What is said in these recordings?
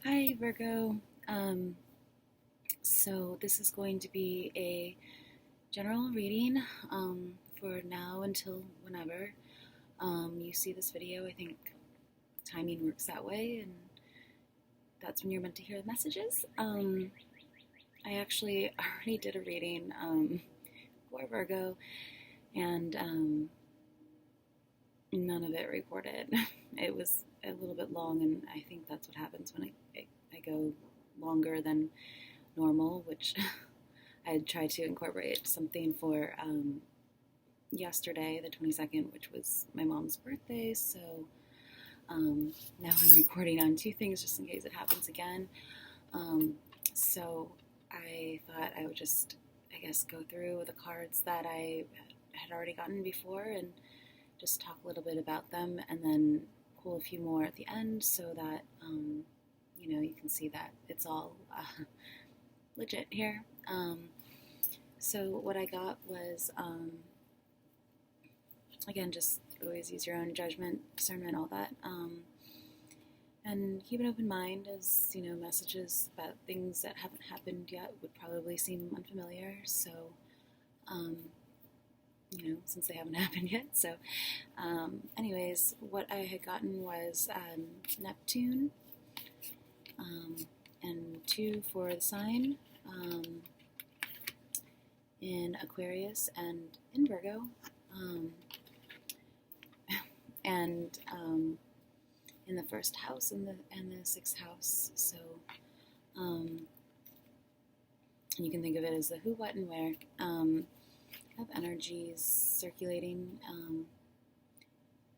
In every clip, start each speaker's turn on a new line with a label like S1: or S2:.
S1: Hi, Virgo. So this is going to be a general reading for now until whenever you see this video. I think timing works that way, and that's when you're meant to hear the messages. I actually already did a reading for Virgo, and none of it recorded. It was a little bit long, and I think that's what happens when I go longer than normal, which I had tried to incorporate something for yesterday, the 22nd, which was my mom's birthday. So now I'm recording on two things just in case it happens again. So I thought I would just, I guess, go through the cards that I had already gotten before and just talk a little bit about them, and then pull a few more at the end so that you can see that it's all legit here. So what I got was, again, just always use your own judgment, discernment, all that. And keep an open mind, as messages about things that haven't happened yet would probably seem unfamiliar. So, since they haven't happened yet. So, anyways, what I had gotten was Neptune, and 2 for the sign, in Aquarius and in Virgo, and in the first house and the 6th house. So, and you can think of it as the who, what, and where. Have energies circulating,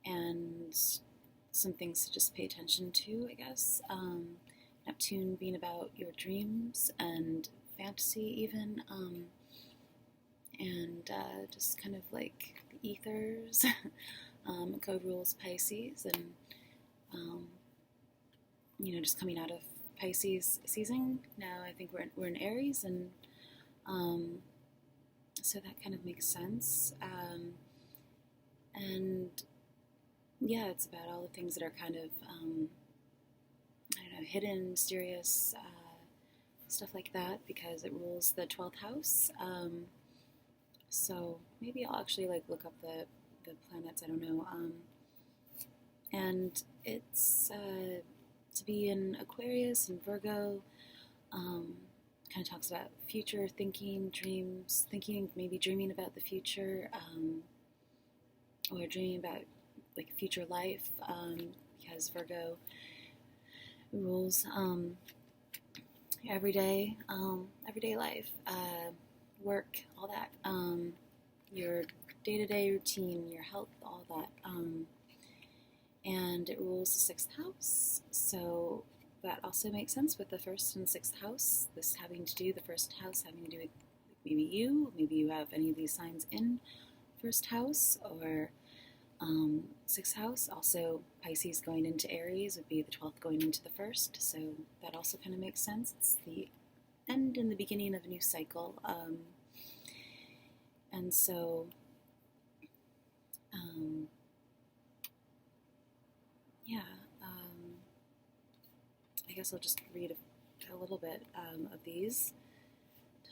S1: and some things to just pay attention to, I guess. Neptune being about your dreams and fantasy, even, and just kind of like the ethers. Co-rules Pisces, and just coming out of Pisces season. Now I think we're in Aries, and so that kind of makes sense. And yeah, it's about all the things that are kind of hidden, mysterious, stuff like that, because it rules the 12th house. So maybe I'll actually look up the planets. I don't know. And it's to be in Aquarius and Virgo. Kind of talks about future thinking, dreams, maybe dreaming about the future, or dreaming about future life, because Virgo rules everyday life, work, all that, your day-to-day routine, your health, all that, and it rules the 6th house. So that also makes sense with the 1st and 6th house. This having to do, the 1st house having to do with maybe you have any of these signs in 1st house or 6th house. Also, Pisces going into Aries would be the 12th going into the 1st. So that also kind of makes sense. It's the end and the beginning of a new cycle. And so, yeah. I guess I'll just read a little bit of these,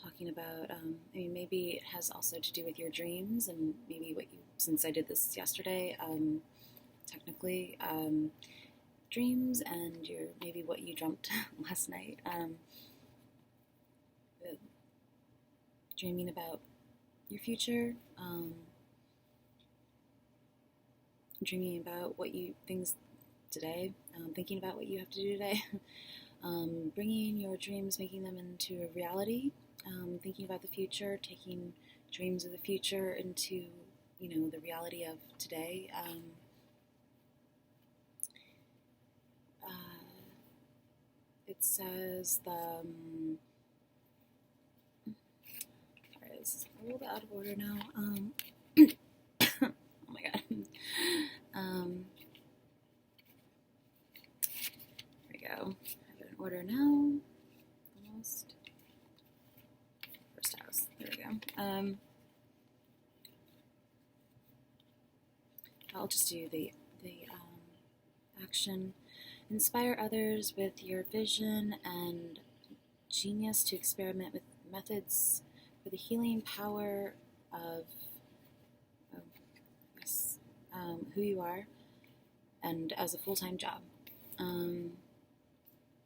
S1: talking about, maybe it has also to do with your dreams, and maybe since I did this yesterday, technically, dreams and maybe what you dreamt last night, dreaming about your future, dreaming about things today, thinking about what you have to do today, bringing your dreams, making them into a reality, thinking about the future, taking dreams of the future into, the reality of today. It says sorry, this is a little bit out of order now. Oh my god. Go. I have it in order now. Almost. 1st house. There we go. I'll just do the action. inspire others with your vision and genius to experiment with methods for the healing power of who you are, and as a full-time job.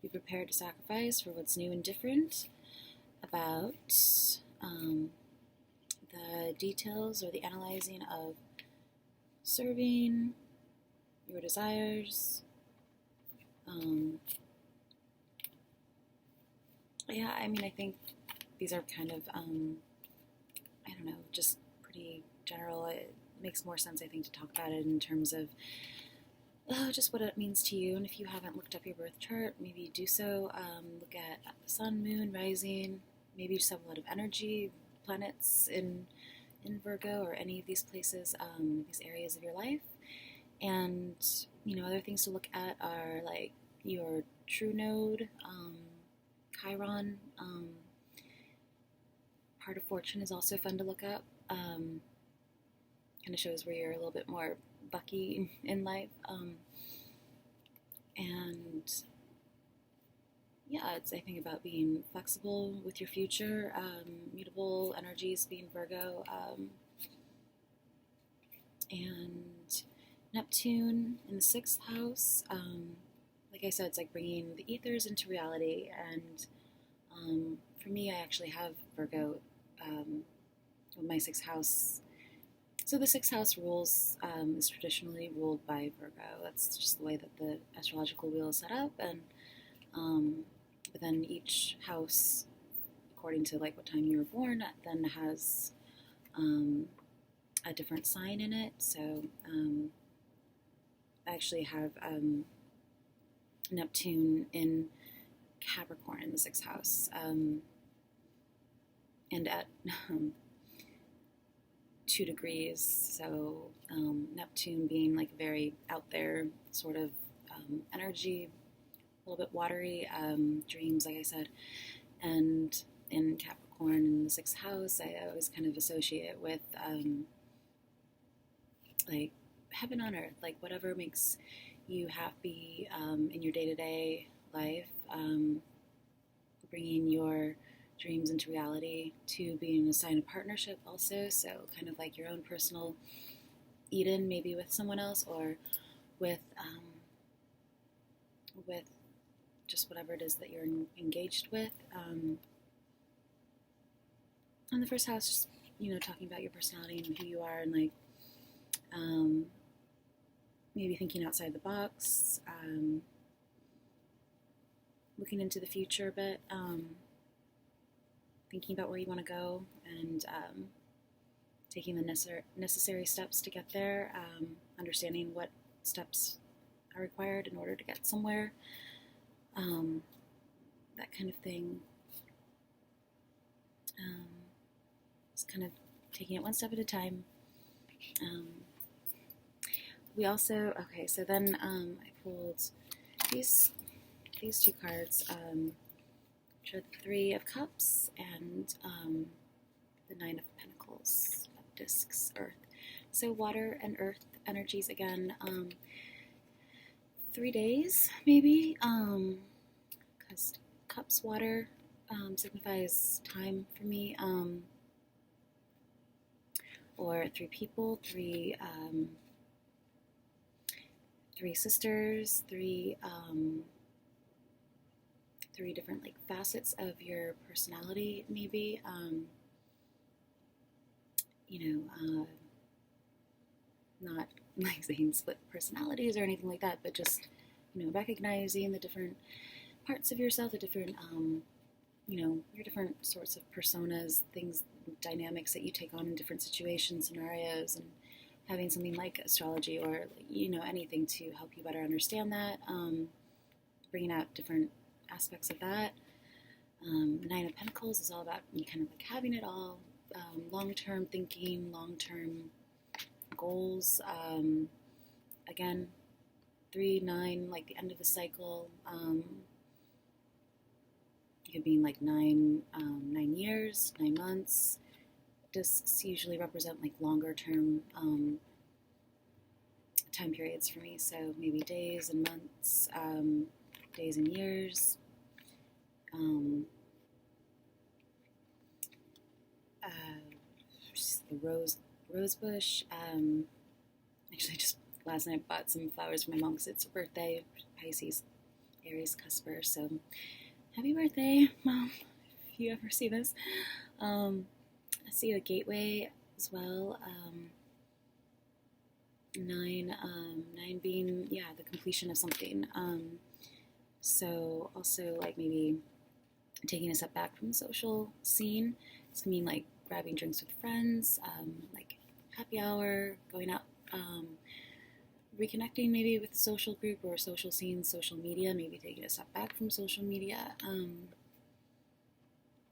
S1: Be prepared to sacrifice for what's new and different about the details or the analyzing of serving your desires. Yeah, I mean, I think these are kind of, I don't know, just pretty general. It makes more sense, I think, to talk about it in terms of just what it means to you. And if you haven't looked up your birth chart, maybe do so. Look at the sun, moon, rising. Maybe you just have a lot of energy, planets in Virgo or any of these places, these areas of your life. And, you know, other things to look at are like your true node, Chiron. Heart of Fortune is also fun to look up. Kind of shows where you're a little bit more bucky in life. And yeah, it's, I think, about being flexible with your future, mutable energies being Virgo, and Neptune in the 6th house. Like I said, it's like bringing the ethers into reality. And for me, I actually have Virgo with my 6th house. So the 6th house rules is traditionally ruled by Virgo. That's just the way that the astrological wheel is set up. And but then each house, according to like what time you were born, then has a different sign in it. So I actually have Neptune in Capricorn in the 6th house, and at 2 degrees. So Neptune being like very out there sort of energy, a little bit watery, dreams, like I said. And in Capricorn in the 6th house, I always kind of associate it with like heaven on earth, like whatever makes you happy in your day-to-day life, bringing your dreams into reality, to being a sign of partnership also. So kind of like your own personal Eden, maybe with someone else, or with just whatever it is that you're engaged with. And the 1st house, just, you know, talking about your personality and who you are, and like maybe thinking outside the box, looking into the future a bit, thinking about where you want to go, and taking the necessary steps to get there, understanding what steps are required in order to get somewhere, that kind of thing. Just kind of taking it one step at a time. We also, okay, so then I pulled these 2 cards, which are the 3 of Cups and the 9 of Pentacles, of Discs, Earth. So water and earth energies again. 3 days, maybe, because Cups, water, signifies time for me, or 3 people, 3 sisters, 3 different like facets of your personality, maybe, you know, not like saying split personalities or anything like that, but just, you know, recognizing the different parts of yourself, the different, you know, your different sorts of personas, things, dynamics that you take on in different situations, scenarios, and having something like astrology or, you know, anything to help you better understand that, bringing out different aspects of that. 9 of Pentacles is all about kind of like having it all, long-term thinking, long-term goals. Again, 3, 9, like the end of the cycle. It could be like 9 years, 9 months. Discs usually represent like longer term time periods for me. So maybe days and months, days and years. The rose bush. Actually, just last night bought some flowers for my mom because it's her birthday, Pisces, Aries cusper. So happy birthday, Mom, if you ever see this. I see a gateway as well. 9 being, yeah, the completion of something. So also like maybe taking a step back from the social scene. It's gonna mean like grabbing drinks with friends, like happy hour, going out, reconnecting maybe with social group or social scene, social media, maybe taking a step back from social media.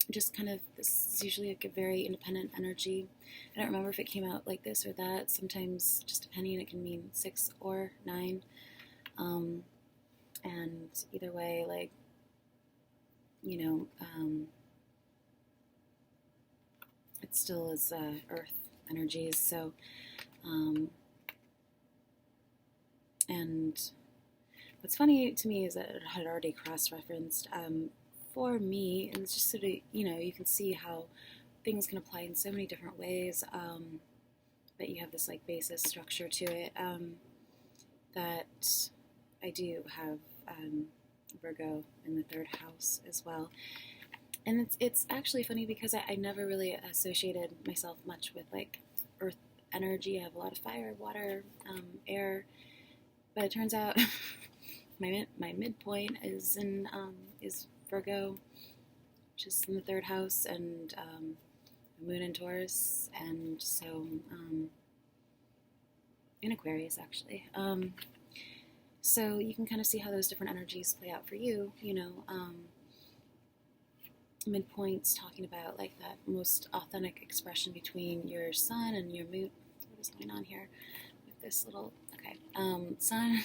S1: Just kind of, this is usually like a very independent energy. I don't remember if it came out like this or that. Sometimes, just depending, it can mean 6 or 9. And either way, like, you know, it still is earth energies. So, and what's funny to me is that it had already cross-referenced for me, and it's just sort of, you know, you can see how things can apply in so many different ways, but you have this like basis structure to it, that I do have Virgo in the 3rd house as well. And it's actually funny because I never really associated myself much with like earth energy. I have a lot of fire, water, air, but it turns out my midpoint is in is Virgo, which is in the 3rd house, and the moon in Taurus, and so in Aquarius actually. So you can kind of see how those different energies play out for you. You know, midpoints talking about like that most authentic expression between your sun and your moon. What is going on here with this little? Okay, sun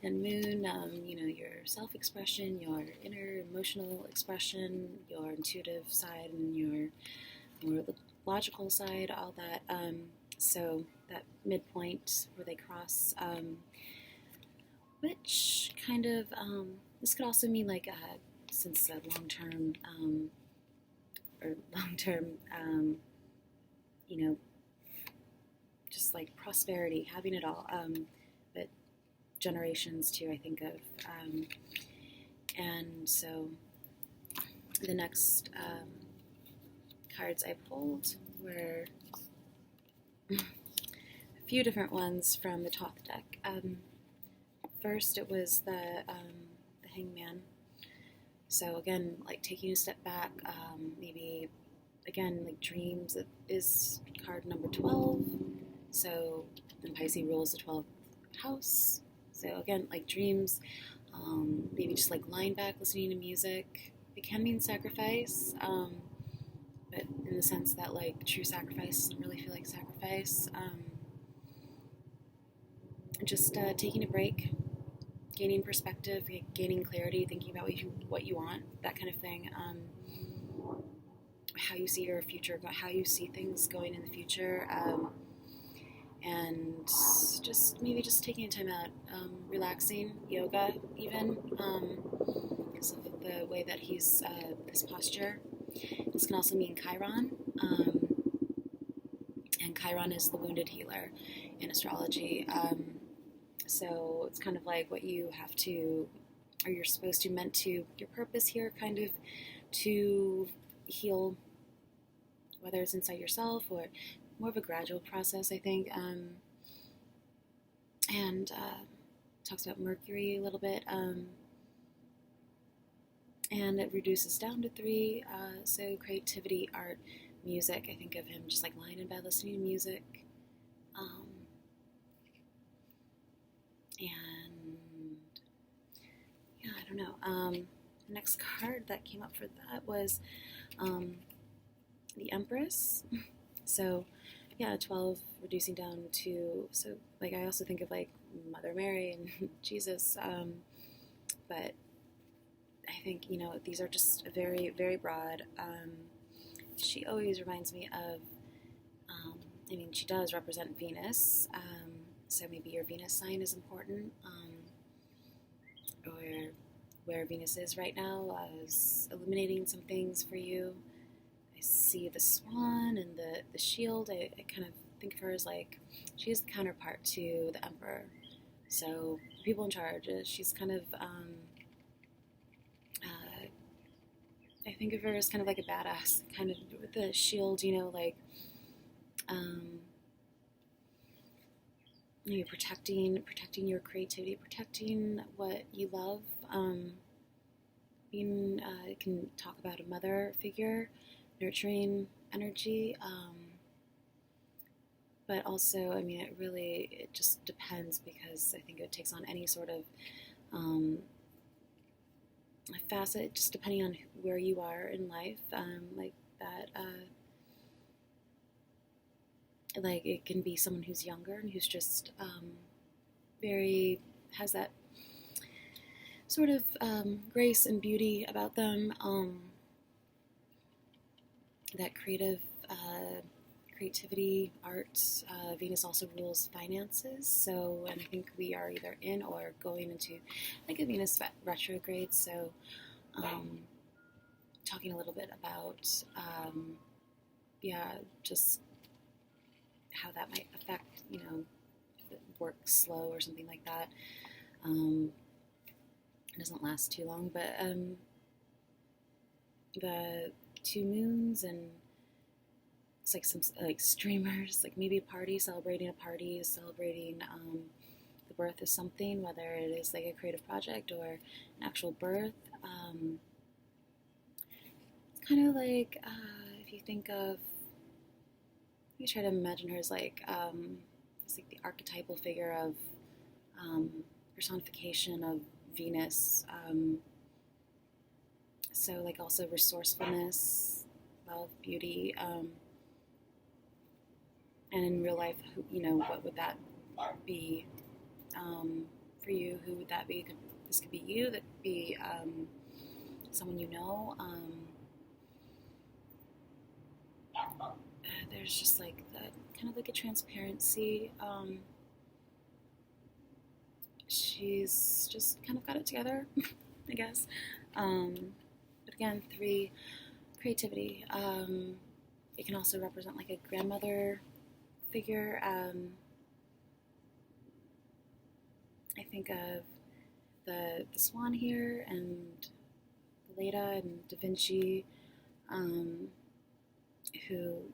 S1: and moon. You know, your self-expression, your inner emotional expression, your intuitive side, and your more logical side. All that. So that midpoint where they cross. Which kind of, this could also mean like, since long-term, you know, just like prosperity, having it all, but generations too, I think of, and so the next cards I pulled were a few different ones from the Thoth deck. First, it was the Hangman. So again, like taking a step back, maybe again like dreams. It is card number 12. So then Pisces rules the 12th house. So again, like dreams, maybe just like lying back, listening to music. It can mean sacrifice, but in the sense that like true sacrifice doesn't really feel like sacrifice. Just taking a break, gaining perspective, gaining clarity, thinking about what you want, that kind of thing. How you see your future, how you see things going in the future, and just maybe just taking a time out, relaxing, yoga even, because of the way that he's this posture. This can also mean Chiron, and Chiron is the wounded healer in astrology. So it's kind of like what you have to, or you're supposed to, meant to, your purpose here kind of to heal, whether it's inside yourself or more of a gradual process, I think. And talks about Mercury a little bit, and it reduces down to 3. So creativity, art, music. I think of him just like lying in bed listening to music. And yeah, I don't know. The next card that came up for that was the Empress. So yeah, 12 reducing down to, so like I also think of like Mother Mary and Jesus, but I think, you know, these are just very, very broad. She always reminds me of, I mean, she does represent Venus, So maybe your Venus sign is important, or where Venus is right now is illuminating some things for you. I see the swan and the shield. I kind of think of her as like, she is the counterpart to the Emperor. So the people in charge, she's kind of, I think of her as kind of like a badass, kind of with the shield, you know, like, you know, protecting your creativity, protecting what you love. You can talk about a mother figure, nurturing energy, but also, I mean, it just depends, because I think it takes on any sort of facet, just depending on where you are in life, like that. Like it can be someone who's younger and who's just has that sort of grace and beauty about them, that creativity, art. Venus also rules finances, so I think we are either in or going into like a Venus retrograde, so talking a little bit about just how that might affect, you know, if it works slow or something like that. It doesn't last too long, but the two moons, and it's like some like streamers, like maybe a party, celebrating the birth of something, whether it is like a creative project or an actual birth. It's kind of like if you think of, you try to imagine her as like it's like the archetypal figure of personification of Venus. So like also resourcefulness, love, beauty, and in real life, you know, what would that be for you? Who would that be? This could be you. That could be someone you know. There's just like that kind of like a transparency. She's just kind of got it together, I guess. But again, 3, creativity. It can also represent like a grandmother figure. I think of the swan here, and Leda and Da Vinci, who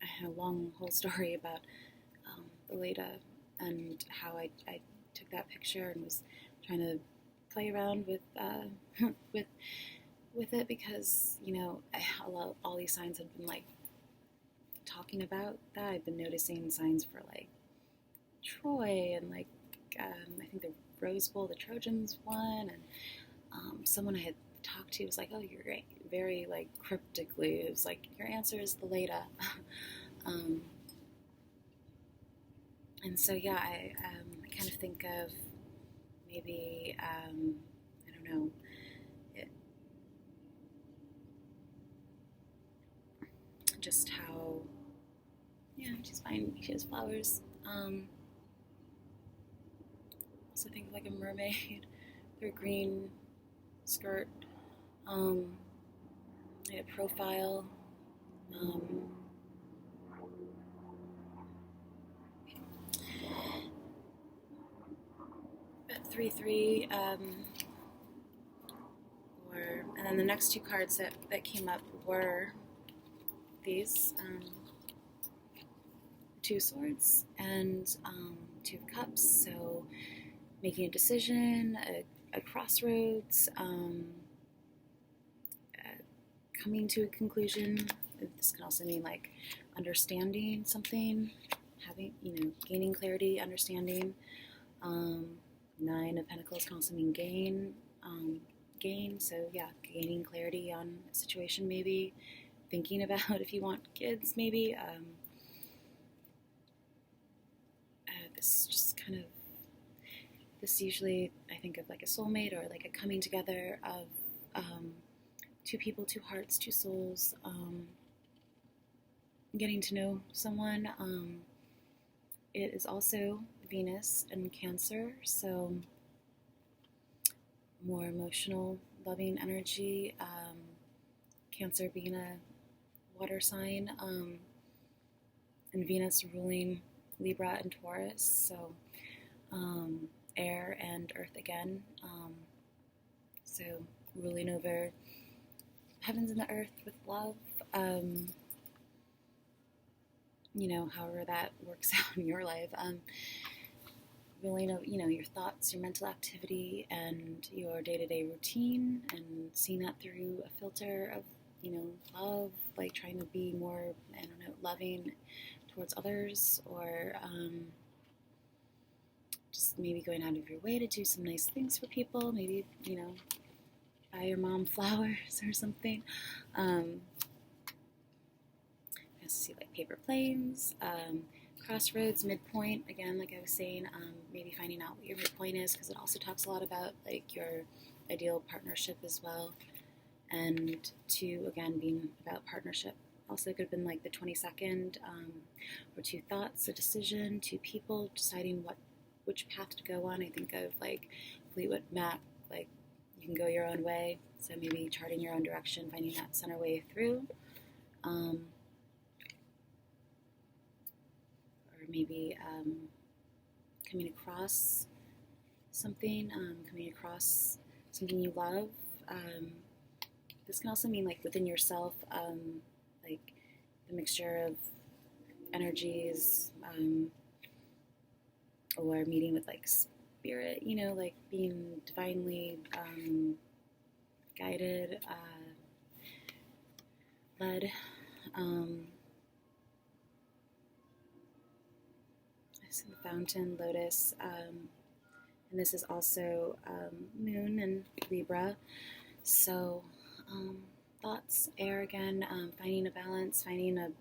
S1: I had a long whole story about the Leda and how I took that picture and was trying to play around with with it, because, you know, all these signs have been like talking about that. I've been noticing signs for like Troy and like I think the Rose Bowl, the Trojans won, and someone I had talked to was like, "Oh, you're great," very like cryptically. It was like, "Your answer is the Leda." And so yeah, I kind of think of maybe I don't know. Just how, yeah, she's fine. She has flowers. Also think of like a mermaid, her green skirt, a profile. At 3-3, and then the next 2 cards that came up were these. 2 swords and 2 of cups, so making a decision, a crossroads, coming to a conclusion. This can also mean like understanding something, having, you know, gaining clarity, understanding. 9 of Pentacles can also mean gain, so yeah, gaining clarity on a situation, maybe thinking about if you want kids, maybe. This just kind of, this usually I think of like a soulmate, or like a coming together of 2 people, 2 hearts, 2 souls, getting to know someone, it is also Venus in Cancer, so more emotional, loving energy. Cancer being a water sign, and Venus ruling Libra and Taurus, so air and earth again. So ruling over heavens and the earth with love. However that works out in your life. Really know, your thoughts, your mental activity, and your day-to-day routine, and seeing that through a filter of, love, like trying to be more, loving towards others, or just maybe going out of your way to do some nice things for people, maybe, buy your mom flowers or something. I see like paper planes, crossroads, midpoint, again, like I was saying, maybe finding out what your midpoint is, because it also talks a lot about like your ideal partnership as well, and two, again, being about partnership. Also could have been like the 22nd, or two thoughts, a decision, two people, deciding which path to go on. I think of like Fleetwood Mac, like you can go your own way, so maybe charting your own direction, finding that center way through. Or maybe coming across something you love. This can also mean like within yourself, like the mixture of energies, or meeting with like spirit, like being divinely guided, led. The fountain, lotus, and this is also moon and Libra. So thoughts, air again, finding a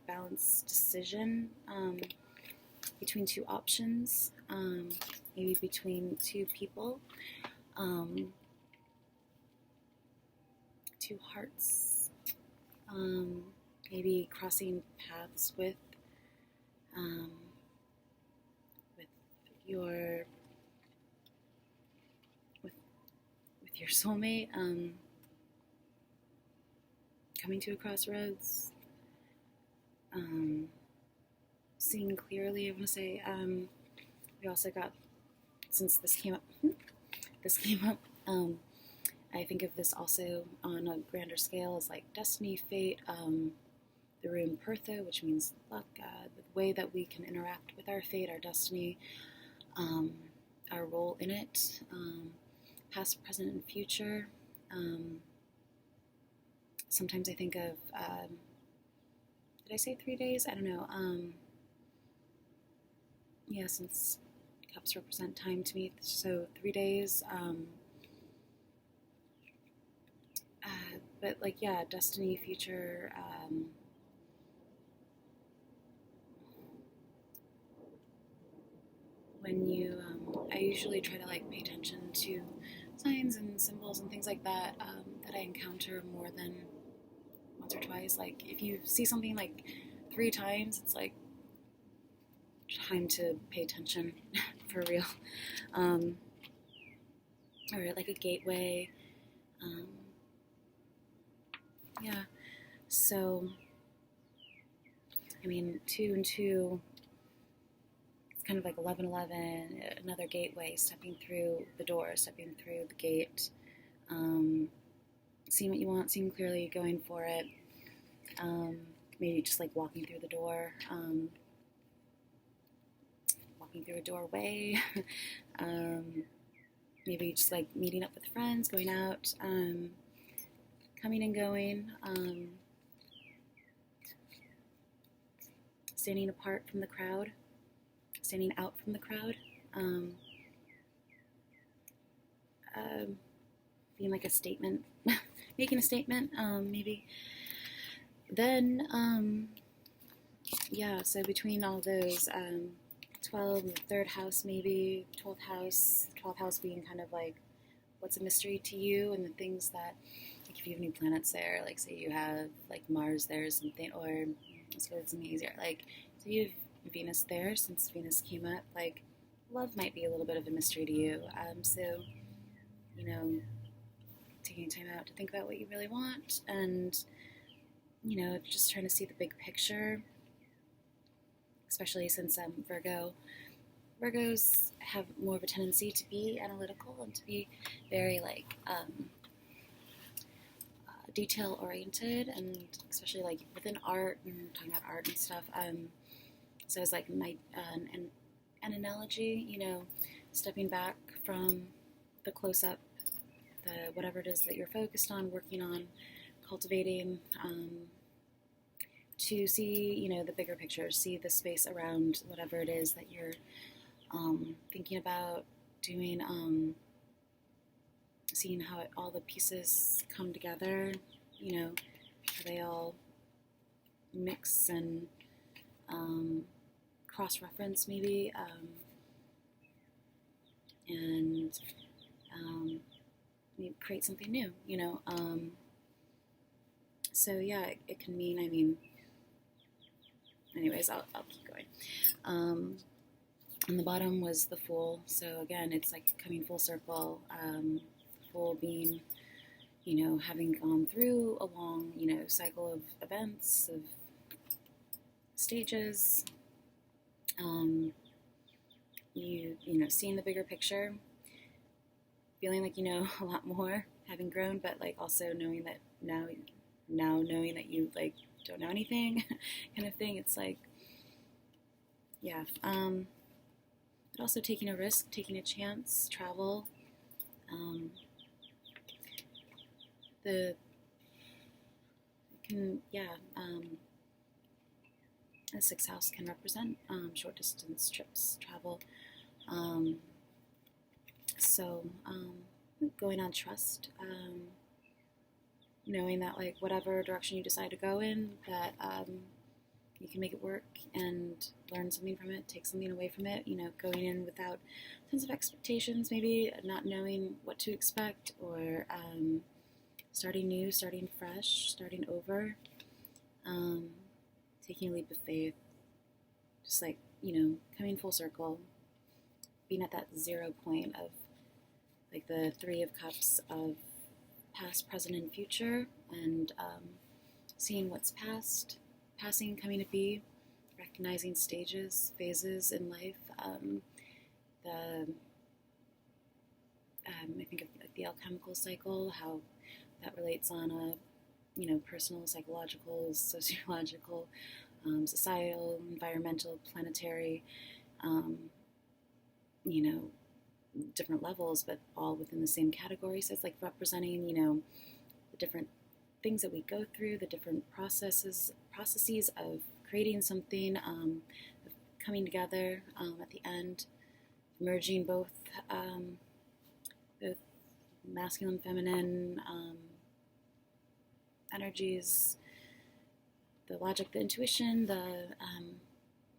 S1: balanced decision between two options, maybe between two people, two hearts, maybe crossing paths with your soulmate, coming to a crossroads, seeing clearly. I want to say, we also got, since this came up, I think of this also on a grander scale as like destiny, fate, the rune Pertha, which means luck, the way that we can interact with our fate, our destiny, our role in it, past, present, and future. Sometimes I think of, did I say 3 days? I don't know. Yeah, since cups represent time to me, so 3 days. But like, yeah, destiny, future, when you, I usually try to like pay attention to signs and symbols and things like that, that I encounter more than once or twice. Like if you see something like 3 times, it's like time to pay attention for real. Or like a gateway. Yeah, so I mean, 2 and 2, it's kind of like 11, another gateway, stepping through the door, stepping through the gate, seeing what you want, seeing clearly, going for it, maybe just like walking through the door, walking through a doorway, maybe just like meeting up with friends, going out, coming and going, standing apart from the crowd, standing out from the crowd, being like a statement, making a statement, maybe. Then, yeah, so between all those, 12, the 3rd house maybe, 12th house being kind of like, what's a mystery to you, and the things that, like if you have any planets there, like say you have like Mars there or something, or let's go with something easier, like so you have Venus there, since Venus came up. Like, love might be a little bit of a mystery to you. So, you know, taking time out to think about what you really want, and, you know, just trying to see the big picture, especially since Virgos have more of a tendency to be analytical and to be very, like, detail oriented, and especially like within art, and talking about art and stuff. So it's like an analogy, you know, stepping back from the close up, the whatever it is that you're focused on, working on, cultivating, to see, you know, the bigger picture, see the space around whatever it is that you're thinking about doing, seeing how all the pieces come together, you know, how they all mix and cross-reference maybe, and maybe create something new, you know. So yeah, it can mean, I mean, anyways, I'll keep going. On the bottom was the Fool, so again, it's like coming full circle. Fool being, you know, having gone through a long, you know, cycle of events, of stages, you know, seeing the bigger picture, feeling like you know a lot more, having grown, but like also knowing that now knowing that you like don't know anything, kind of thing. It's like, yeah, but also taking a risk, taking a chance, travel. The sixth house can represent short distance trips, travel. So going on trust, knowing that like whatever direction you decide to go in, that you can make it work and learn something from it, take something away from it, you know, going in without tons of expectations, maybe not knowing what to expect, or starting new, starting fresh, starting over, taking a leap of faith, just like, you know, coming full circle, being at that 0 point of like the Three of Cups of past, present, and future, and seeing what's past, passing, coming to be, recognizing stages, phases in life. I think of the alchemical cycle, how that relates on a, you know, personal, psychological, sociological, societal, environmental, planetary, you know, different levels, but all within the same category. So it's like representing, you know, the different things that we go through, the different processes of creating something, of coming together at the end, merging both masculine, feminine energies, the logic, the intuition, the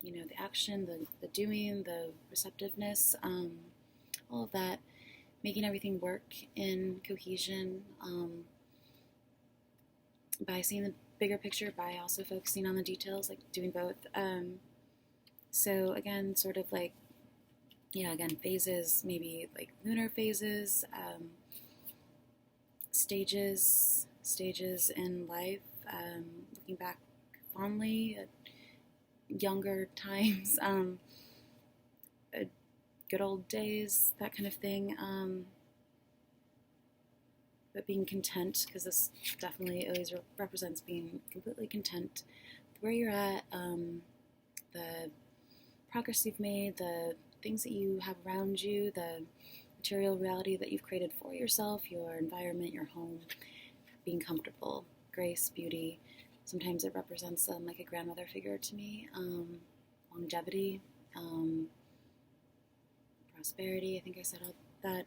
S1: you know, the action, the doing, the receptiveness, all of that, making everything work in cohesion, by seeing the bigger picture, by also focusing on the details, like doing both. So again, sort of like, yeah, again, phases, maybe like lunar phases, stages in life, looking back fondly at younger times, good old days, that kind of thing, but being content, because this definitely always represents being completely content with where you're at, the progress you've made, the things that you have around you, the material reality that you've created for yourself, your environment, your home, being comfortable, grace, beauty. Sometimes it represents like a grandmother figure to me, longevity, prosperity, I think I said all that.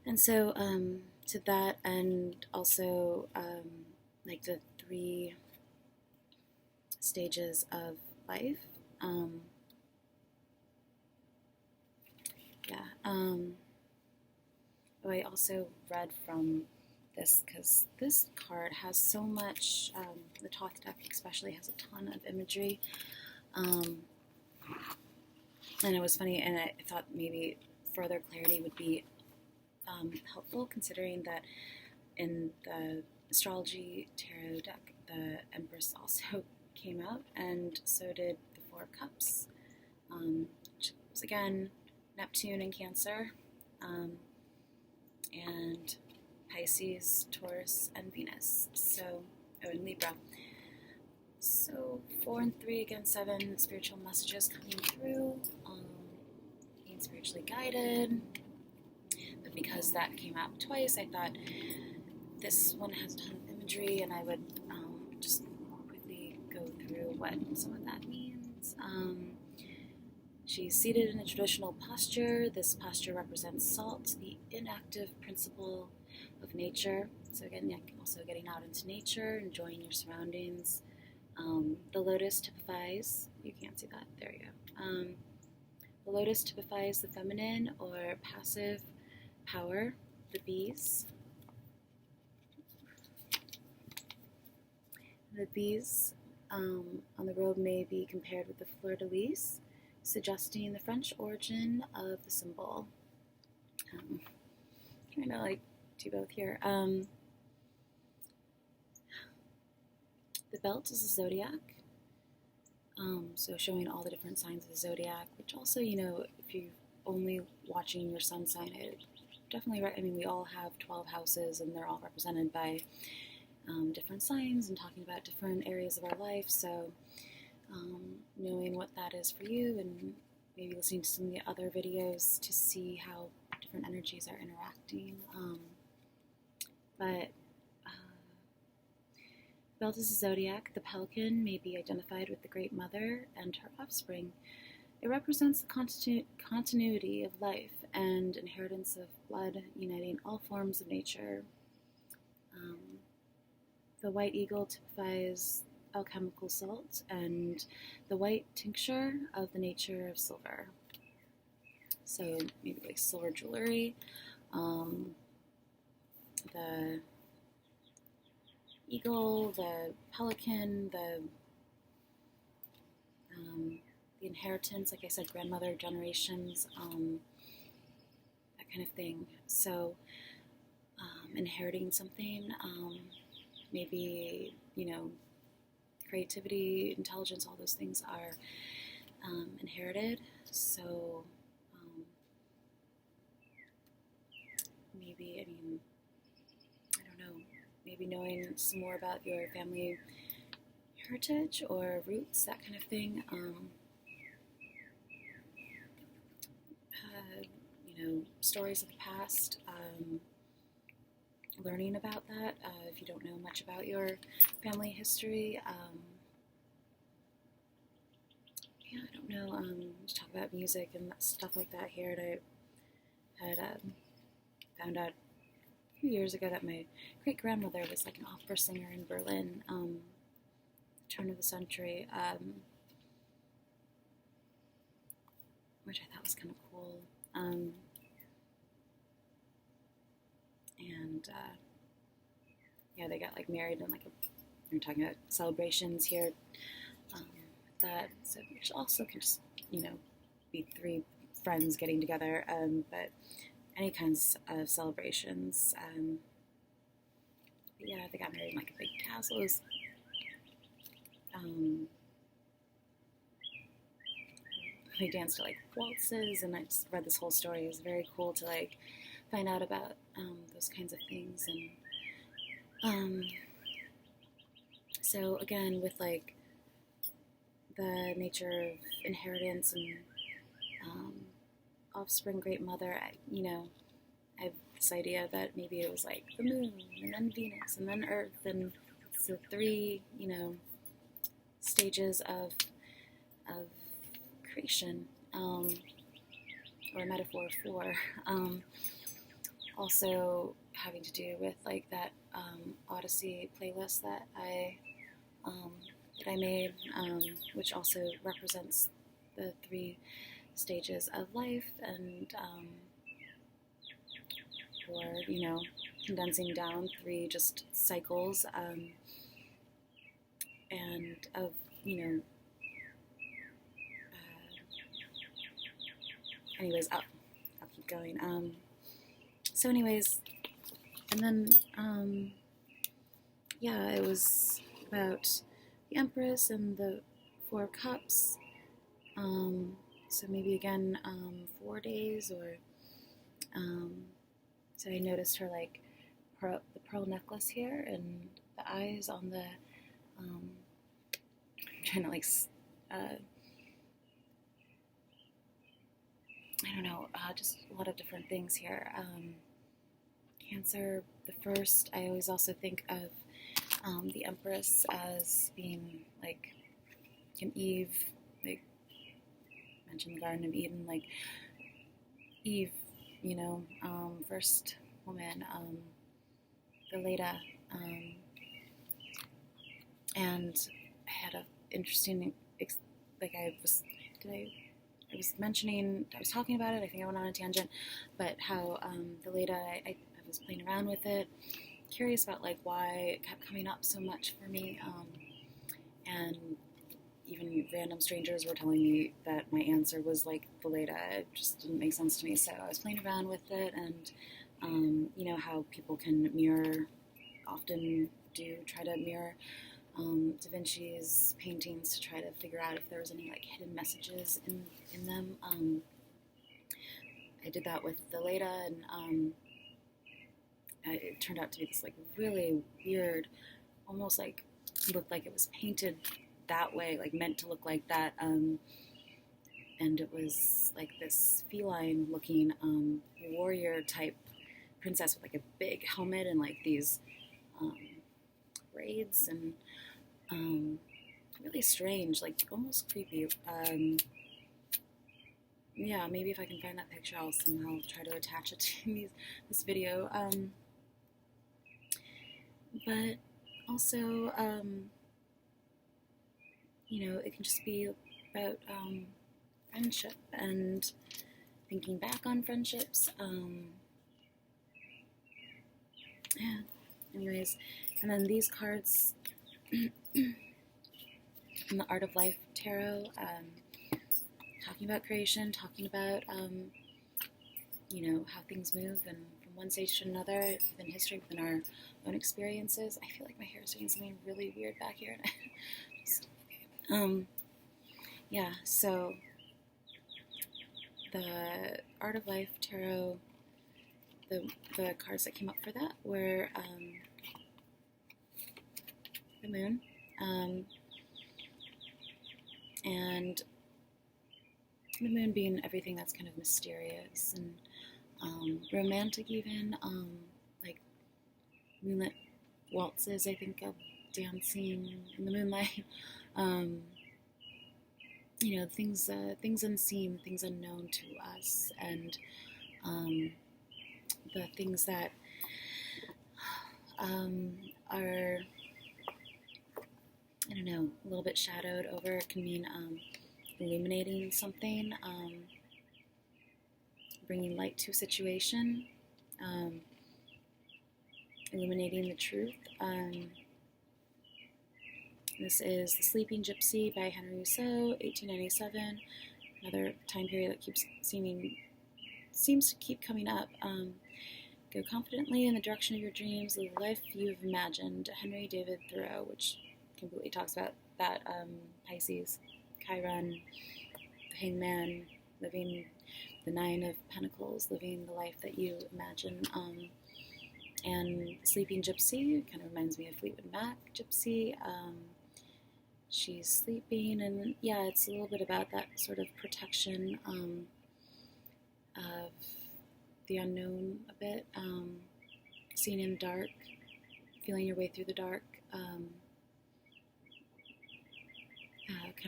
S1: And so to that, and also like the 3 stages of life. I also read from this because this card has so much, the Thoth deck especially has a ton of imagery, And it was funny, and I thought maybe further clarity would be helpful, considering that in the astrology tarot deck, the Empress also came out, and so did the Four of Cups, which was again Neptune in Cancer, and Pisces, Taurus, and Venus. So, in Libra. So 4 and 3 again, 7 spiritual messages coming through, being spiritually guided. But because that came out twice, I thought this one has a ton of imagery, and I would just quickly go through what some of that means. She's seated in a traditional posture. This posture represents salt, the inactive principle of nature. So again, also getting out into nature, enjoying your surroundings. The lotus typifies, you can't see that, there you go. The lotus typifies the feminine or passive power, the bees. The bees on the robe may be compared with the fleur-de-lis, suggesting the French origin of the symbol. Trying to do both here. The belt is a zodiac, so showing all the different signs of the zodiac, which also, if you're only watching your sun sign, it definitely, we all have 12 houses, and they're all represented by different signs and talking about different areas of our life, so knowing what that is for you, and maybe listening to some of the other videos to see how different energies are interacting. But belt is a zodiac. The pelican may be identified with the Great Mother and her offspring. It represents the continuity of life and inheritance of blood, uniting all forms of nature. The white eagle typifies alchemical salt, and the white tincture of the nature of silver. So maybe silver jewelry. The eagle, the pelican, the inheritance, like I said, grandmother, generations, that kind of thing. So inheriting something, maybe, creativity, intelligence, all those things are inherited. So maybe, I don't know, maybe knowing some more about your family heritage or roots, that kind of thing. Stories of the past, learning about that if you don't know much about your family history. I don't know, just talk about music and stuff like that here. And I had found out a few years ago that my great-grandmother was like an opera singer in Berlin, turn of the century, which I thought was kind of cool. They got married and we're talking about celebrations here, that, so which also can just, be three friends getting together, but any kinds of celebrations, they got married in a big castle. It was, they danced to waltzes, and I just read this whole story. It was very cool to find out about those kinds of things. And so again, with the nature of inheritance and offspring, great mother, I have this idea that maybe it was the moon, and then Venus, and then Earth, and it's the three stages of creation, or a metaphor for, also having to do with that Odyssey playlist that I made, which also represents the three stages of life, and or condensing down three just cycles, and of anyways, I'll keep going. So anyways, and then, yeah, it was about the Empress and the Four of Cups. So maybe again, 4 days, or, so I noticed her, like, the pearl necklace here, and the eyes on the, I'm trying to, like, I don't know, just a lot of different things here. Cancer, the first, I always also think of the Empress as being like an Eve, like mentioned the Garden of Eden, like Eve, you know, first woman, the Leda, and I had a interesting, like I was mentioning, I was talking about it, I think I went on a tangent, but how the Leda, I was playing around with it, curious about like why it kept coming up so much for me, and even random strangers were telling me that my answer was like the Leda. It just didn't make sense to me, so I was playing around with it, and you know how people can mirror, often do try to mirror Da Vinci's paintings to try to figure out if there was any like hidden messages in them. I did that with the Leda, and it turned out to be this like really weird, almost like looked like it was painted that way, like meant to look like that, and it was like this feline looking warrior type princess with like a big helmet and like these braids, and really strange, like almost creepy. Yeah, maybe if I can find that picture, I'll somehow try to attach it to this video. But also, you know, it can just be about friendship and thinking back on friendships. Yeah, anyways, and then these cards in the Art of Life Tarot, talking about creation, talking about, you know, how things move and from one stage to another within history, within our own experiences. I feel like my hair is doing something really weird back here. Just, okay. Yeah, so the Art of Life Tarot, the cards that came up for that were the Moon, and the Moon being everything that's kind of mysterious and romantic, even like moonlit waltzes, I think, of dancing in the moonlight. You know, things unseen, things unknown to us, and the things that are, I don't know, a little bit shadowed over. It can mean illuminating something, bringing light to a situation, illuminating the truth. This is The Sleeping Gypsy by Henry Rousseau, 1897. Another time period that seems to keep coming up. Go confidently in the direction of your dreams, live the life you've imagined. Henry David Thoreau, which completely talks about that. Pisces, Chiron, the Hangman, living the Nine of Pentacles, living the life that you imagine. And The Sleeping Gypsy kind of reminds me of Fleetwood Mac Gypsy. She's sleeping, and yeah, it's a little bit about that sort of protection of the unknown a bit, seeing in the dark, feeling your way through the dark, kind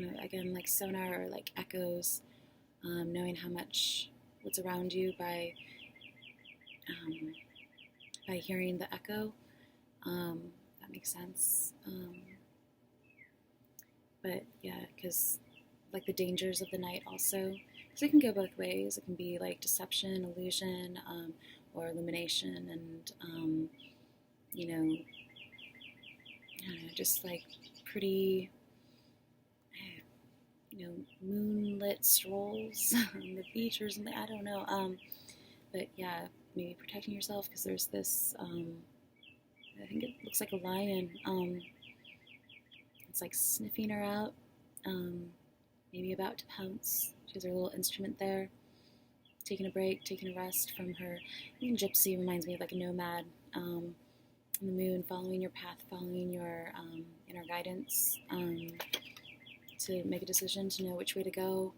S1: of, again, like sonar or like echoes, knowing how much what's around you by hearing the echo. That makes sense. But yeah, because like the dangers of the night also, because it can go both ways. It can be like deception, illusion, or illumination, and you know, I don't know, just like pretty, moonlit strolls on the beach or something. I don't know. But yeah, maybe protecting yourself because there's this, I think it looks like a lion. It's like sniffing her out, maybe about to pounce. She has her little instrument there, taking a break, taking a rest from her. Even gypsy reminds me of like a nomad. The moon, following your path, following your inner guidance, to make a decision, to know which way to go,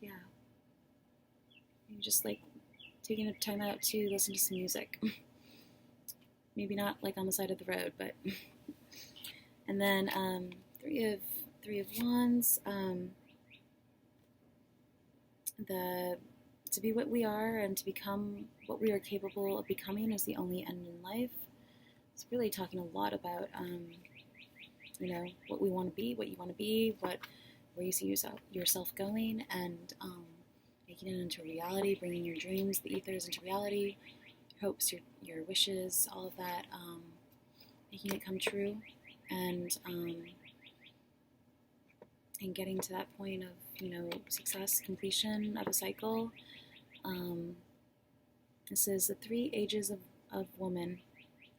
S1: yeah, maybe just like taking a time out to listen to some music. Maybe not like on the side of the road, but and then three of wands. To be what we are and to become what we are capable of becoming is the only end in life. It's really talking a lot about what we want to be, what you want to be, where you see yourself going, and making it into reality, bringing your dreams, the ethers into reality, your hopes, your wishes, all of that, making it come true, and getting to that point of success, completion of a cycle. This is The Three Ages of Woman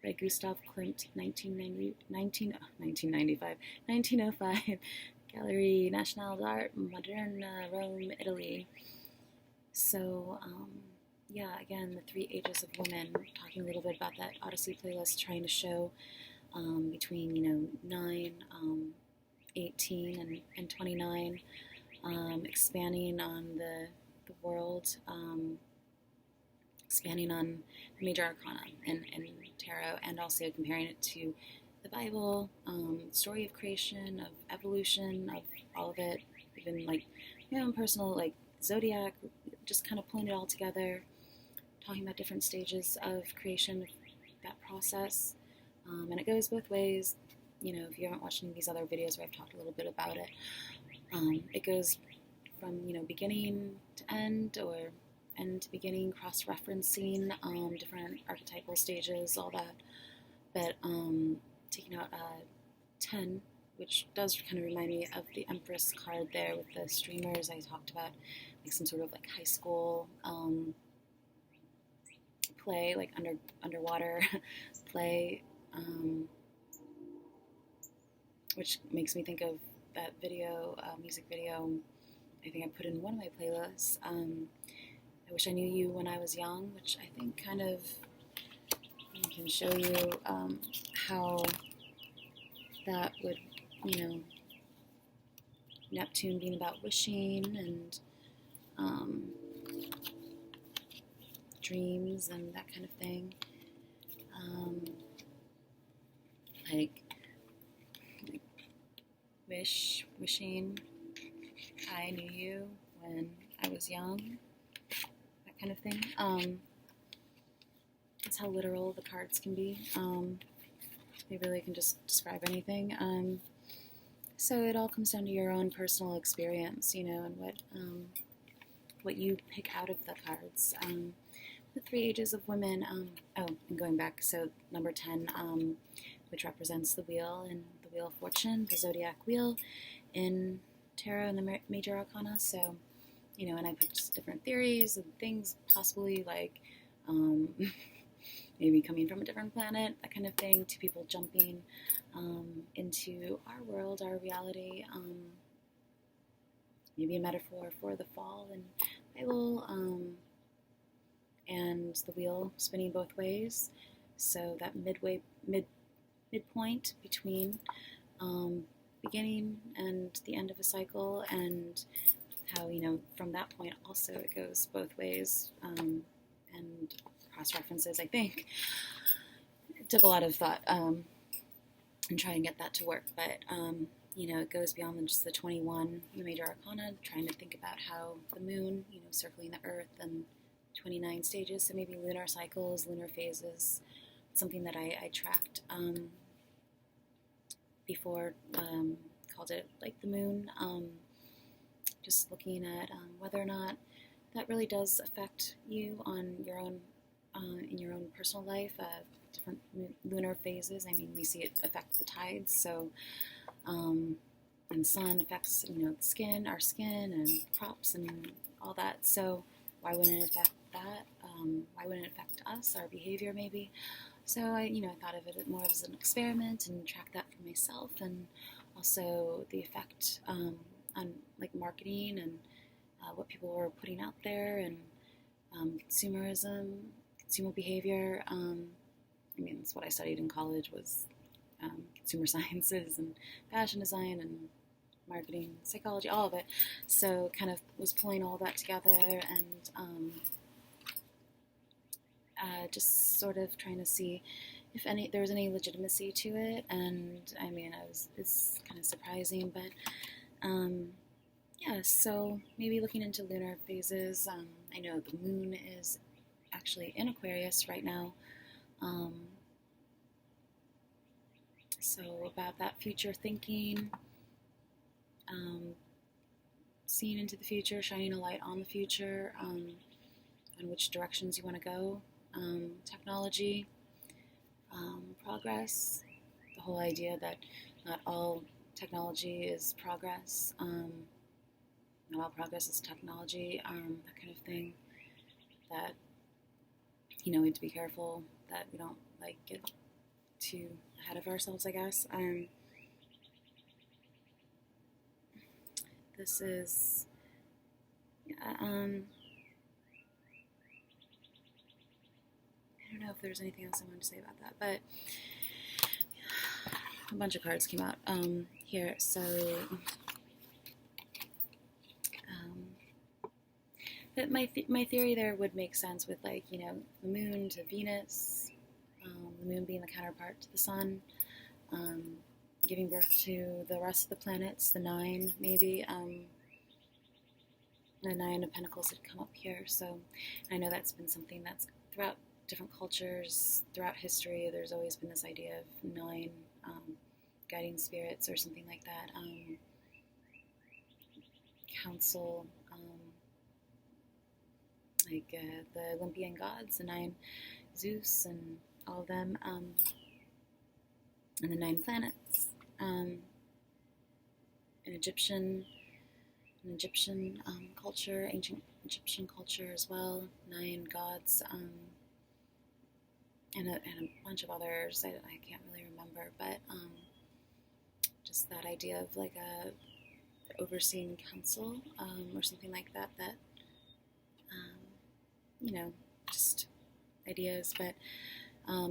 S1: by Gustav Klimt, 1905, Gallery Nationale d'Art, Moderne, Rome, Italy. So, again, The Three Ages of Women, talking a little bit about that Odyssey playlist, trying to show between, 9, 18, and 29, expanding on the world, expanding on the major arcana and tarot, and also comparing it to the Bible, story of creation, of evolution, of all of it, even like my own personal like zodiac, just kind of pulling it all together, talking about different stages of creation, that process, and it goes both ways. If you haven't watched any of these other videos where I've talked a little bit about it, it goes from beginning to end, or end to beginning, cross-referencing different archetypal stages, all that. But taking out 10, which does kind of remind me of the Empress card there with the streamers I talked about, like some sort of like high school play, like underwater play, which makes me think of that video, music video, I think I put in one of my playlists, I Wish I Knew You When I Was Young, which I think kind of can show you how that would, Neptune being about wishing and dreams and that kind of thing. Like wishing I knew you when I was young, that kind of thing. That's how literal the cards can be. They really can just describe anything. So it all comes down to your own personal experience, and what you pick out of the cards. The Three Ages of Women. And going back, so number 10, which represents the wheel and the Wheel of Fortune, the zodiac wheel in tarot and the major arcana. So, and I put just different theories and things, possibly like maybe coming from a different planet, that kind of thing, to people jumping into our world, our reality. Maybe a metaphor for the fall in the Bible, and the wheel spinning both ways. So that midpoint between beginning and the end of a cycle, and how from that point also it goes both ways, and cross references. I think it took a lot of thought and try and get that to work, but it goes beyond just the 21 major arcana, trying to think about how the moon circling the earth, and 29 stages, so maybe lunar cycles, lunar phases, something that I tracked before, called it like the moon, just looking at whether or not that really does affect you on your own, in your own personal life, different lunar phases. I mean, we see it affect the tides, so And sun affects, the skin, our skin, and crops, and all that. So why wouldn't it affect that? Why wouldn't it affect us, our behavior, maybe? So I thought of it more as an experiment and track that for myself, and also the effect on like marketing and what people were putting out there, and consumerism, consumer behavior. That's what I studied in college, was consumer sciences and fashion design and marketing, psychology, all of it. So kind of was pulling all that together, and just sort of trying to see if there was any legitimacy to it. And it's kind of surprising, but yeah, so maybe looking into lunar phases. I know the moon is actually in Aquarius right now. So about that future thinking, seeing into the future, shining a light on the future, on which directions you want to go, technology, progress, the whole idea that not all technology is progress, not all progress is technology, that kind of thing, that, we have to be careful that we don't, get too ahead of ourselves, I guess. This is, I don't know if there's anything else I wanted to say about that, but a bunch of cards came out here, so but my theory there would make sense with, the moon to Venus, the moon being the counterpart to the sun, giving birth to the rest of the planets, the 9 maybe, the 9 of Pentacles had come up here. So I know that's been something that's throughout different cultures, throughout history. There's always been this idea of 9 guiding spirits or something like that. Council, the Olympian gods, the 9 Zeus and all of them, and the 9 planets. An Egyptian culture, ancient Egyptian culture as well. 9 gods, and a bunch of others. I can't really remember, but just that idea of a overseeing council, or something like that. That just ideas, but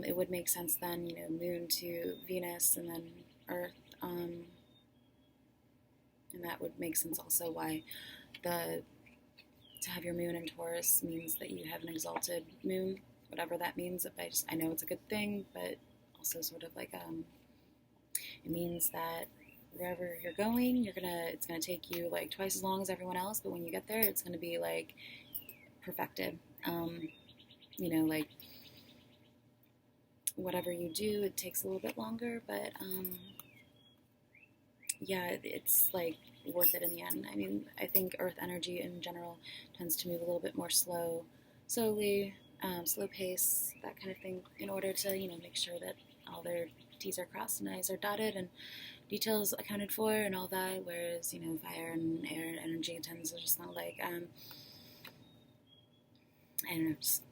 S1: it would make sense then, moon to Venus and then Earth, and that would make sense also why to have your moon in Taurus means that you have an exalted moon, whatever that means. I know it's a good thing, but also sort of it means that wherever you're going, it's gonna take you twice as long as everyone else, but when you get there, it's gonna be perfected. Whatever you do, it takes a little bit longer, but yeah, it's worth it in the end. I think Earth energy in general tends to move a little bit more slowly, slow pace, that kind of thing, in order to make sure that all their T's are crossed and I's are dotted and details accounted for and all that. Whereas fire and air energy tends to just not I don't know, just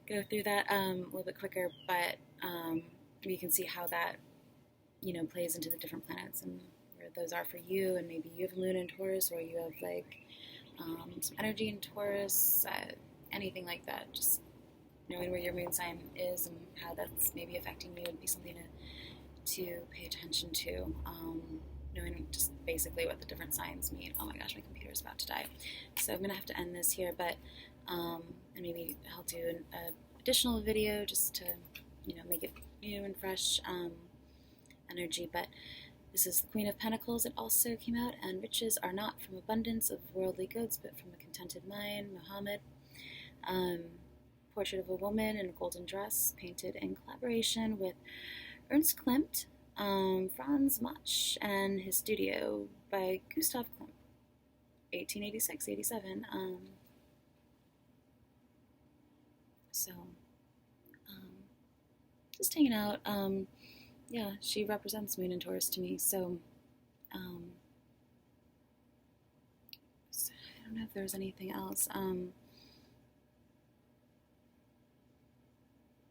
S1: go through that a little bit quicker, but you can see how that plays into the different planets and where those are for you. And maybe you have a moon in Taurus, or you have some energy in Taurus, anything like that. Just knowing where your moon sign is and how that's maybe affecting you would be something to pay attention to. Knowing just basically what the different signs mean. Oh my gosh, my computer is about to die. So I'm going to have to end this here, but and maybe I'll do an additional video just to make it new and fresh energy. But this is the Queen of Pentacles. It also came out, and riches are not from abundance of worldly goods, but from a contented mind. Mohammad. Portrait of a woman in a golden dress, painted in collaboration with Ernst Klimt, Franz Mach, and his studio by Gustav Klimt, 1886-87. So just hanging out, yeah, she represents Moon and Taurus to me. So, I don't know if there's anything else.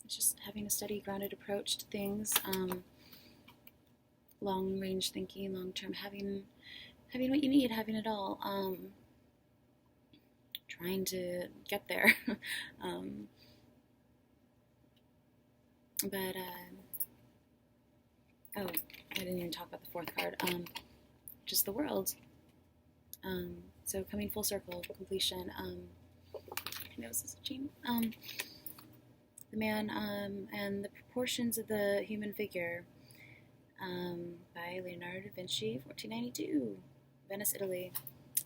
S1: It's just having a steady, grounded approach to things. Long-range thinking, long-term, having what you need, having it all. Trying to get there. But oh, I didn't even talk about the fourth card. Just the world. So coming full circle, completion. My nose is itching. The man and the proportions of the human figure. By Leonardo da Vinci, 1492, Venice, Italy.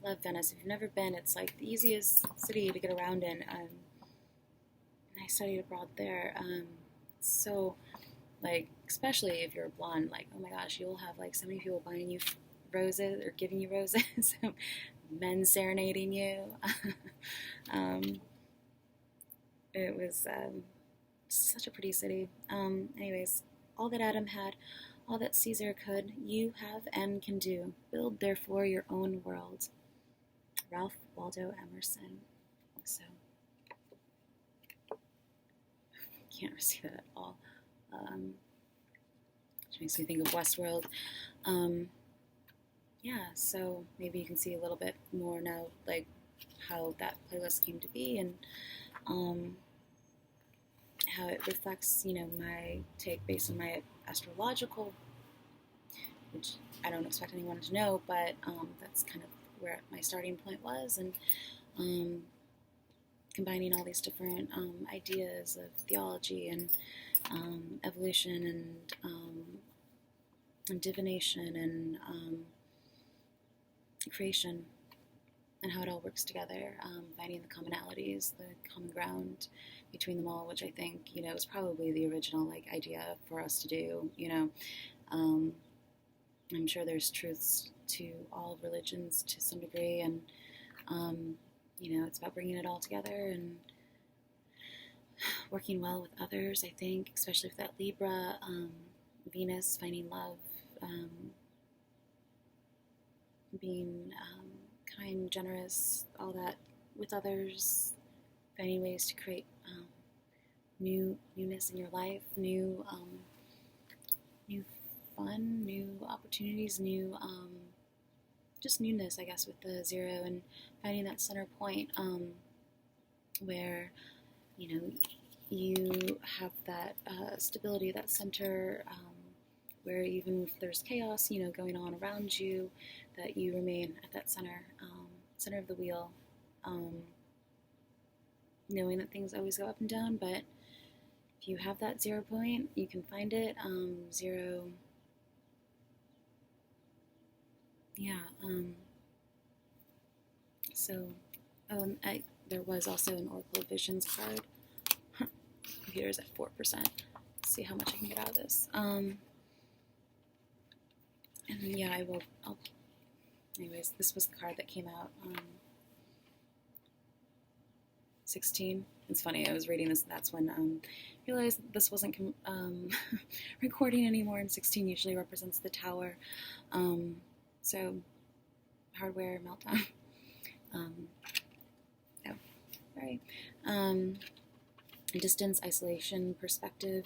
S1: Love Venice. If you've never been, it's like the easiest city to get around in. And I studied abroad there. So, like, especially if you're blonde, like, oh my gosh, you'll have like so many people buying you roses or giving you roses, men serenading you. It was such a pretty city. Anyways, all that Adam had, all that Caesar could, you have and can do. Build, therefore, your own world. Ralph Waldo Emerson. So, can't receive that at all. Which makes me think of Westworld. Yeah, so maybe you can see a little bit more now, like how that playlist came to be, and how it reflects, my take based on my astrological, which I don't expect anyone to know, but that's kind of where my starting point was, and combining all these different ideas of theology and evolution and divination and creation, and how it all works together, finding the commonalities, the common ground between them all, which I think, is probably the original idea for us to do. I'm sure there's truths to all religions to some degree, and it's about bringing it all together and working well with others, I think, especially with that Libra, Venus, finding love, being kind, generous, all that with others, finding ways to create newness in your life, new fun, new opportunities, just newness, I guess, with the zero, and finding that center point where, you have that stability, that center, where even if there's chaos, going on around you, that you remain at that center of the wheel, knowing that things always go up and down, but if you have that 0 point, you can find it. Zero, yeah. So, there was also an Oracle of Visions card. Computer's at 4%. Let's see how much I can get out of this. And yeah, anyways, this was the card that came out. 16. It's funny, I was reading this, and that's when I realized this wasn't recording anymore, and 16 usually represents the tower. So, hardware meltdown. Sorry. Distance, isolation, perspective.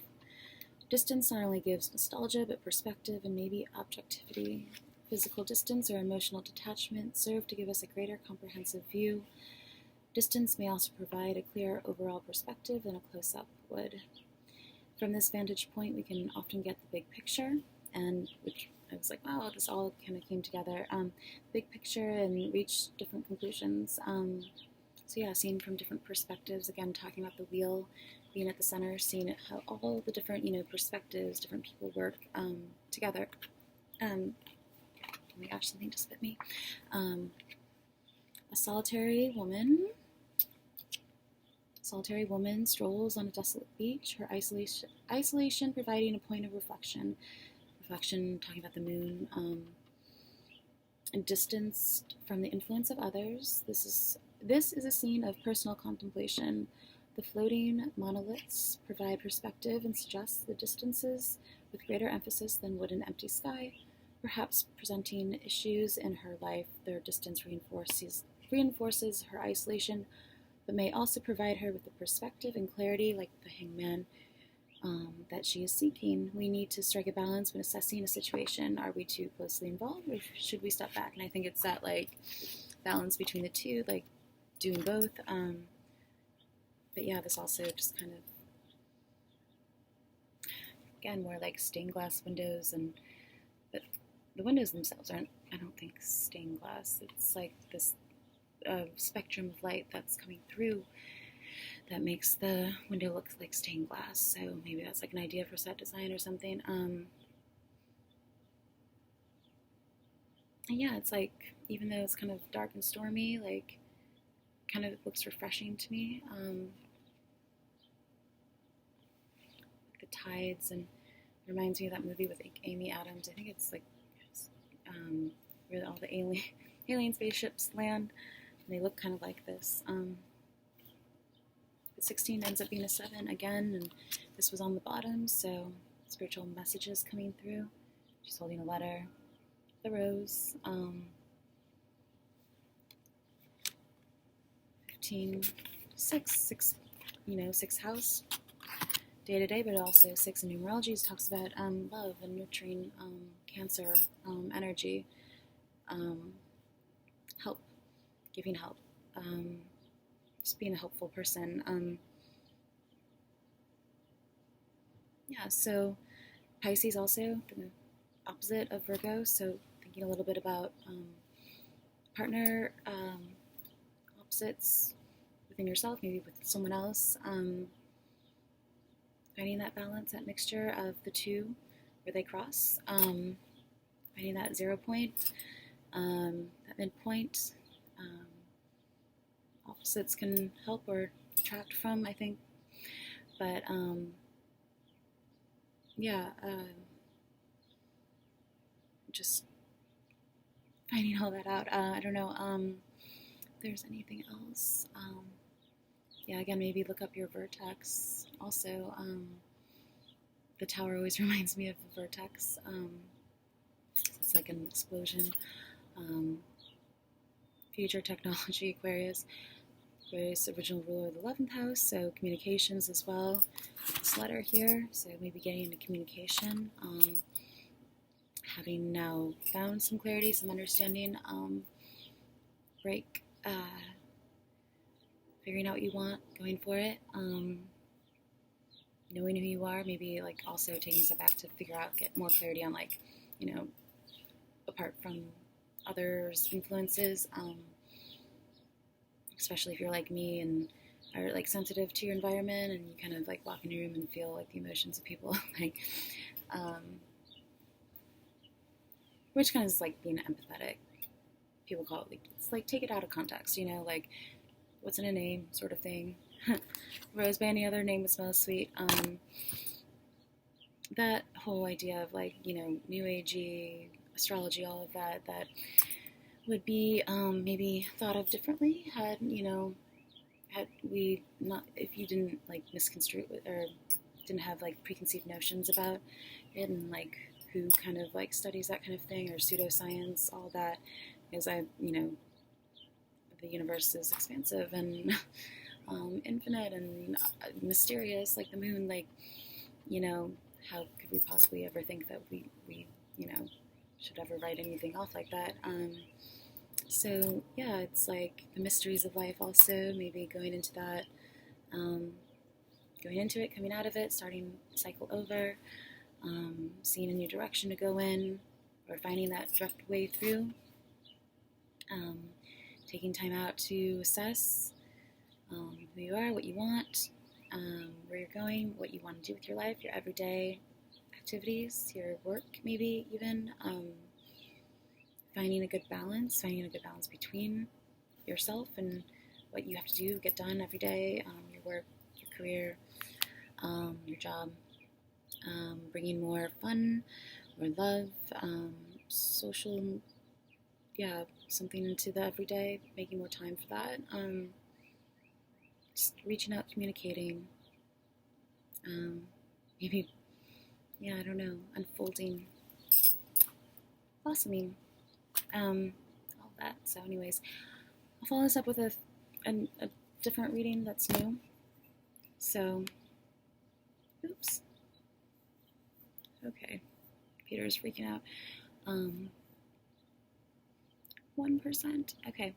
S1: Distance not only gives nostalgia, but perspective and maybe objectivity. Physical distance or emotional detachment serve to give us a greater comprehensive view. Distance may also provide a clearer overall perspective than a close-up would. From this vantage point, we can often get the big picture, and which I was like, wow, this all kind of came together. Big picture, and reach different conclusions. So yeah, seeing from different perspectives, again, talking about the wheel, being at the center, seeing how all the different, perspectives, different people work together. Oh my gosh, something just bit me. A solitary woman strolls on a desolate beach, her isolation providing a point of reflection. Reflection, talking about the moon, and distanced from the influence of others. This is a scene of personal contemplation. The floating monoliths provide perspective and suggest the distances with greater emphasis than would an empty sky, perhaps presenting issues in her life. Their distance reinforces her isolation, but may also provide her with the perspective and clarity, like the hangman, that she is seeking. We need to strike a balance when assessing a situation. Are we too closely involved, or should we step back? And I think it's that like balance between the two, like doing both. But yeah, this also just kind of, again, more like stained glass windows, but the windows themselves aren't, I don't think, stained glass. It's like this spectrum of light that's coming through that makes the window look like stained glass. So maybe that's like an idea for set design or something. And yeah, it's like, even though it's kind of dark and stormy, like, kind of looks refreshing to me. The tides, and it reminds me of that movie with Amy Adams. I think it's like where all the alien spaceships land, and they look kind of like this. The 16 ends up being a 7 again, and this was on the bottom, so spiritual messages coming through. She's holding a letter, the rose. 15, 6, sixth house, day to day, but also 6 in numerology talks about love and nurturing, Cancer energy, help, giving help, just being a helpful person. Yeah, so Pisces also, the opposite of Virgo, so thinking a little bit about partner opposites within yourself, maybe with someone else, finding that balance, that mixture of the two where they cross, finding that 0 point, that midpoint. Opposites can help or detract from, I think, but yeah, just finding all that out. I don't know if there's anything else. Yeah, again, maybe look up your vertex. Also, the tower always reminds me of the vertex. It's like an explosion. Future technology, Aquarius. Aquarius, original ruler of the 11th house, so communications as well. This letter here, so maybe getting into communication. Having now found some clarity, some understanding, break, figuring out what you want, going for it, knowing who you are, maybe like also taking a step back to figure out, get more clarity on, like, apart from others' influences, especially if you're like me and are like sensitive to your environment, and you kind of like walk in your room and feel like the emotions of people, like, which kind of is like being empathetic. People call it, like, it's like take it out of context, like what's in a name sort of thing. Rose by any other name would smell sweet. That whole idea of like, new agey, astrology, all of that would be maybe thought of differently had we not, if you didn't like misconstrue it, or didn't have like preconceived notions about it, and like who kind of like studies that kind of thing, or pseudoscience, all that, because the universe is expansive and infinite and mysterious, like the moon, like, how could we possibly ever think that we should ever write anything off like that? So yeah, it's like the mysteries of life also, maybe going into that, going into it, coming out of it, starting cycle over, seeing a new direction to go in, or finding that direct way through, taking time out to assess who you are, what you want, where you're going, what you want to do with your life, your everyday activities, your work, maybe even, finding a good balance between yourself and what you have to do, get done every day, your work, your career, your job, bringing more fun or love, social, something into the everyday, making more time for that, just reaching out, communicating, maybe yeah, I don't know, unfolding, blossoming, all that. So anyways, I'll follow this up with a different reading that's new. So, oops. Okay, computer's freaking out. 1%. Okay,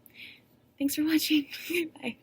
S1: thanks for watching. Bye.